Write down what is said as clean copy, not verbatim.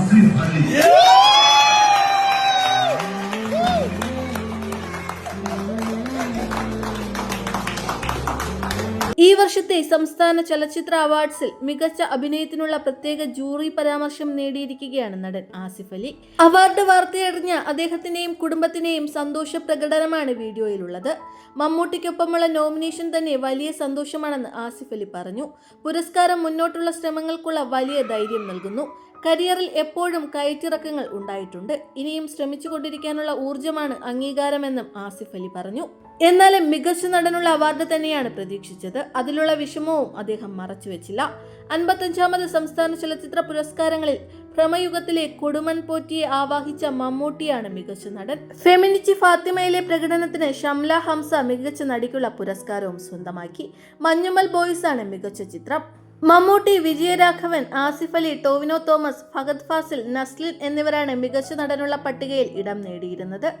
ഈ വർഷത്തെ സംസ്ഥാന ചലച്ചിത്ര അവാർഡ്സിൽ മികച്ച അഭിനയത്തിനുള്ള പ്രത്യേക ജൂറി പരാമർശം നേടിയിരിക്കുകയാണ് നടൻ ആസിഫ് അലി. അവാർഡ് വാർത്തയറിഞ്ഞ അദ്ദേഹത്തിന്റെയും കുടുംബത്തിന്റെയും സന്തോഷ പ്രകടനമാണ് വീഡിയോയിലുള്ളത്. മമ്മൂട്ടിക്കൊപ്പമുള്ള നോമിനേഷൻ തന്നെ വലിയ സന്തോഷമാണെന്ന് ആസിഫ് അലി പറഞ്ഞു. പുരസ്കാരം മുന്നോട്ടുള്ള ശ്രമങ്ങൾക്കുള്ള വലിയ ധൈര്യം നൽകുന്നു. കരിയറിൽ എപ്പോഴും കയറ്റിറക്കങ്ങൾ ഉണ്ടായിട്ടുണ്ട്. ഇനിയും ശ്രമിച്ചുകൊണ്ടിരിക്കാനുള്ള ഊർജ്ജമാണ് അംഗീകാരമെന്നും ആസിഫ് അലി പറഞ്ഞു. എന്നാലും മികച്ച നടനുള്ള അവാർഡ് തന്നെയാണ് പ്രതീക്ഷിച്ചത്. അതിലുള്ള വിഷമവും അദ്ദേഹം മറച്ചുവെച്ചില്ല. 55ാമത് സംസ്ഥാന ചലച്ചിത്ര പുരസ്കാരങ്ങളിൽ ഭ്രമയുഗത്തിലെ കൊടുമൺ പോറ്റിയെ ആവാഹിച്ച മമ്മൂട്ടിയാണ് മികച്ച നടൻ. ഫെമിനിച്ചി ഫാത്തിമയിലെ പ്രകടനത്തിന് ഷംല ഹംസ മികച്ച നടിക്കുള്ള പുരസ്കാരവും സ്വന്തമാക്കി. മഞ്ഞുമൽ ബോയ്സ് ആണ് മികച്ച ചിത്രം. മമ്മൂട്ടി, വിജയരാഘവൻ, ആസിഫ് അലി, ടോവിനോ തോമസ്, ഫഹദ് ഫാസിൽ, നസ്ലിൻ എന്നിവരാണ് മികച്ച നടനുള്ള പട്ടികയിൽ ഇടം നേടിയിരുന്നത്.